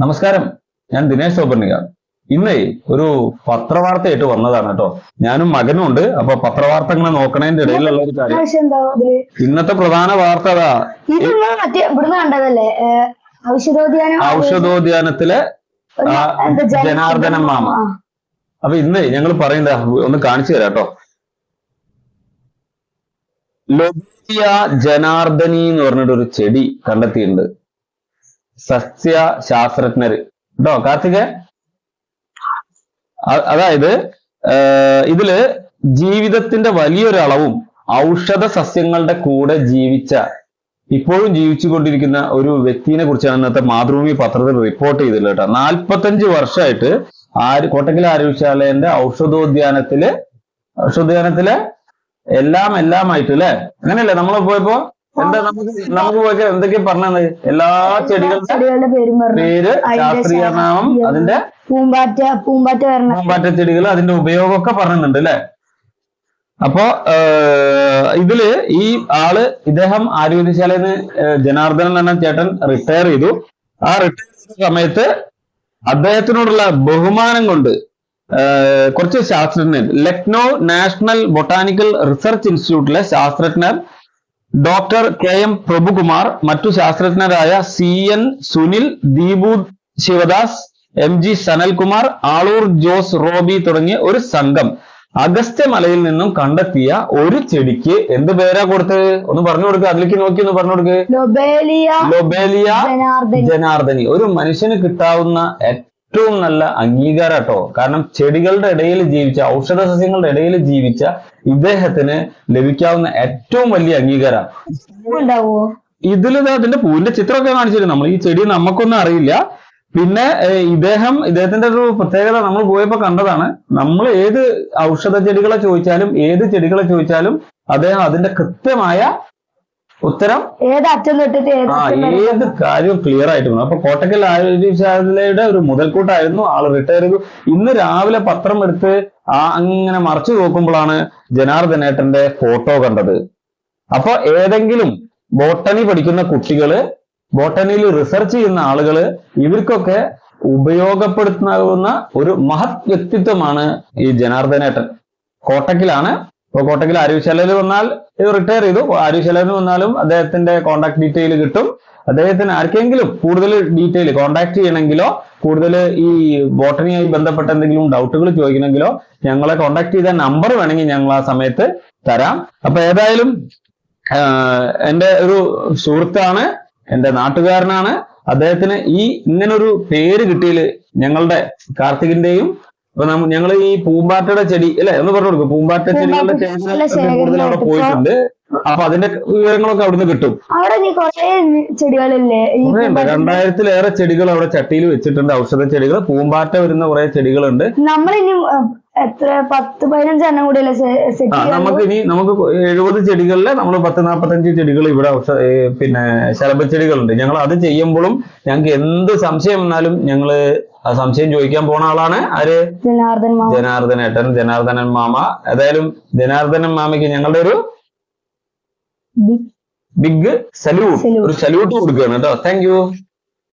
നമസ്കാരം, ഞാൻ ദിനേശ് സോബർണിക. ഇന്നേ ഒരു പത്രവാർത്തയായിട്ട് വന്നതാണ് കേട്ടോ. ഞാനും മകനും ഉണ്ട്. അപ്പൊ പത്രവാർത്ത ഇങ്ങനെ നോക്കണതിന്റെ ഇടയിലുള്ള ഒരു കാര്യം, ഇന്നത്തെ പ്രധാന വാർത്ത അതാ, ഔഷധോദ്യാനത്തിലെ ജനാർദ്ദനൻ മാമ. അപ്പൊ ഇന്ന് ഞങ്ങൾ പറയുന്നത് ഒന്ന് കാണിച്ചു തരാം കേട്ടോ. ലൊബേലിയ ജനാർദ്ദനി എന്ന് പറഞ്ഞിട്ട് ഒരു ചെടി കണ്ടെത്തിയിട്ടുണ്ട് സസ്യ ശാസ്ത്രജ്ഞര് കേട്ടോ. കാർത്തികേ, അതായത് ഇതില് ജീവിതത്തിന്റെ വലിയൊരു അളവും ഔഷധ സസ്യങ്ങളുടെ കൂടെ ജീവിച്ച, ഇപ്പോഴും ജീവിച്ചുകൊണ്ടിരിക്കുന്ന ഒരു വ്യക്തിനെ കുറിച്ചാണ് ഇന്നത്തെ മാതൃഭൂമി പത്രത്തിൽ റിപ്പോർട്ട് ചെയ്തിട്ടുള്ളത് കേട്ടോ. 45 വർഷമായിട്ട് കോട്ടക്കൽ ആരോഗ്യശാലേന്റെ ഔഷധോദ്യാനത്തിലെ എല്ലാമായിട്ട് അല്ലെ, അങ്ങനെയല്ലേ നമ്മൾ പോയപ്പോ എന്താ നമുക്ക് പോയി എന്തൊക്കെയാ പറഞ്ഞത്? എല്ലാ ചെടികളുടെ പേര്, ശാസ്ത്രീയ നാമം, അതിന്റെ പൂമ്പാറ്റ ചെടികൾ, അതിന്റെ ഉപയോഗമൊക്കെ പറയുന്നുണ്ട് അല്ലെ. അപ്പോ ഇതില് ഈ ഇദ്ദേഹം ആരോഗ്യശാലയിൽ നിന്ന് ജനാർദ്ദനൻ എന്ന ചേട്ടൻ റിട്ടയർ ചെയ്തു. ആ റിട്ടയർ ചെയ്ത സമയത്ത് അദ്ദേഹത്തിനോടുള്ള ബഹുമാനം കൊണ്ട് കുറച്ച് ശാസ്ത്രജ്ഞർ, ലക്നൗ നാഷണൽ ബൊട്ടാനിക്കൽ റിസർച്ച് ഇൻസ്റ്റിറ്റ്യൂട്ടിലെ ശാസ്ത്രജ്ഞർ ഡോക്ടർ KM പ്രഭുകുമാർ, മറ്റു ശാസ്ത്രജ്ഞരായ CN സുനിൽ, ദീപു ശിവദാസ്, MG സനൽകുമാർ, ആളൂർ ജോസ് റോബി തുടങ്ങിയ ഒരു സംഘം അഗസ്ത്യമലയിൽ നിന്നും കണ്ടെത്തിയ ഒരു ചെടിക്ക് എന്ത് പേരാ കൊടുത്തത്? ഒന്ന് പറഞ്ഞു കൊടുക്കുക, അതിലേക്ക് നോക്കി ഒന്ന് പറഞ്ഞു കൊടുക്കുക. ലൊബേലിയ ജനാർദ്ദനി. ഒരു മനുഷ്യന് കിട്ടാവുന്ന ഏറ്റവും നല്ല അംഗീകാരം കേട്ടോ. കാരണം ചെടികളുടെ ഇടയിൽ ജീവിച്ച, ഔഷധ സസ്യങ്ങളുടെ ഇടയിൽ ജീവിച്ച ഇദ്ദേഹത്തിന് ലഭിക്കാവുന്ന ഏറ്റവും വലിയ അംഗീകാരം. ഇതില് അതിന്റെ പൂവിന്റെ ചിത്രമൊക്കെ കാണിച്ചിരുന്നു. നമ്മൾ ഈ ചെടി നമുക്കൊന്നും അറിയില്ല. പിന്നെ ഇദ്ദേഹത്തിന്റെ ഒരു പ്രത്യേകത നമ്മൾ പോയപ്പോ കണ്ടതാണ്. നമ്മൾ ഏത് ഔഷധ ചെടികളെ ചോദിച്ചാലും, ഏത് ചെടികളെ ചോദിച്ചാലും അദ്ദേഹം അതിന്റെ കൃത്യമായ ഉത്തരം, ഏത് കാര്യവും ക്ലിയർ ആയിട്ട് വന്നു. അപ്പൊ കോട്ടക്കൽ ആരോഗ്യശാലയുടെ ഒരു മുതൽക്കൂട്ടായിരുന്നു. ആള് റിട്ടയർ ചെയ്തു. ഇന്ന് രാവിലെ പത്രം എടുത്ത് അങ്ങനെ മറച്ചു നോക്കുമ്പോഴാണ് ജനാർദ്ദനേട്ടന്റെ ഫോട്ടോ കണ്ടത്. അപ്പൊ ഏതെങ്കിലും ബോട്ടണി പഠിക്കുന്ന കുട്ടികള്, ബോട്ടണിയിൽ റിസർച്ച് ചെയ്യുന്ന ആളുകള്, ഇവർക്കൊക്കെ ഉപയോഗപ്പെടുത്താവുന്ന ഒരു മഹത് വ്യക്തിത്വമാണ് ഈ ജനാർദ്ദനേട്ടൻ. കോട്ടക്കിലാണ്. ഇപ്പൊ കോട്ടക്കൽ ആരോഗ്യശാലയിൽ വന്നാൽ, റിട്ടയർ ചെയ്തു, ആരോഗ്യശാലയിൽ വന്നാലും അദ്ദേഹത്തിന്റെ കോൺടാക്ട് ഡീറ്റെയിൽ കിട്ടും. അദ്ദേഹത്തിന് ആർക്കെങ്കിലും കൂടുതൽ ഡീറ്റെയിൽ കോൺടാക്ട് ചെയ്യണമെങ്കിലോ, കൂടുതൽ ഈ ബോട്ടണിയായി ബന്ധപ്പെട്ട എന്തെങ്കിലും ഡൗട്ടുകൾ ചോദിക്കണമെങ്കിലോ ഞങ്ങളെ കോൺടാക്ട് ചെയ്ത നമ്പർ വേണമെങ്കിൽ ഞങ്ങൾ ആ സമയത്ത് തരാം. അപ്പൊ ഏതായാലും എന്റെ ഒരു സുഹൃത്താണ്, എന്റെ നാട്ടുകാരനാണ്. അദ്ദേഹത്തിന് ഇങ്ങനൊരു പേര് കിട്ടിയതിൽ ഞങ്ങളുടെ കാർത്തികിന്റെയും, അപ്പൊ ഞങ്ങൾ ഈ പൂമ്പാറ്റയുടെ ചെടി അല്ലെ ഒന്ന് പറഞ്ഞു കൊടുക്കും. പൂമ്പാറ്റ ചെടികളുടെ കൂടുതൽ അവിടെ പോയിട്ടുണ്ട്. അപ്പൊ അതിന്റെ വിവരങ്ങളൊക്കെ അവിടുന്ന് കിട്ടും. 2000-ലേറെ ചെടികൾ അവിടെ ചട്ടിയിൽ വെച്ചിട്ടുണ്ട്, ഔഷധ ചെടികൾ. പൂമ്പാറ്റ വരുന്ന കുറെ ചെടികളുണ്ട്. നമ്മളിനി എത്ര 10-15 എണ്ണം കൂടി നമുക്ക് 70 ചെടികളില് നമ്മൾ 10-45 ചെടികൾ ഇവിടെ പിന്നെ ശലഭച്ചെടികളുണ്ട്. ഞങ്ങൾ അത് ചെയ്യുമ്പോഴും ഞങ്ങൾക്ക് എന്ത് സംശയം വന്നാലും ഞങ്ങള് ആ സംശയം ചോദിക്കാൻ പോണ ആളാണ് ആര്? ജനാർദ്ദനേട്ടൻ, ജനാർദ്ദനൻ മാമ. ഏതായാലും ജനാർദ്ദനൻ മാമയ്ക്ക് ഞങ്ങളുടെ ഒരു ബിഗ് സല്യൂട്ട്, ഒരു സല്യൂട്ട് കൊടുക്കുകയാണ് കേട്ടോ. Thank you.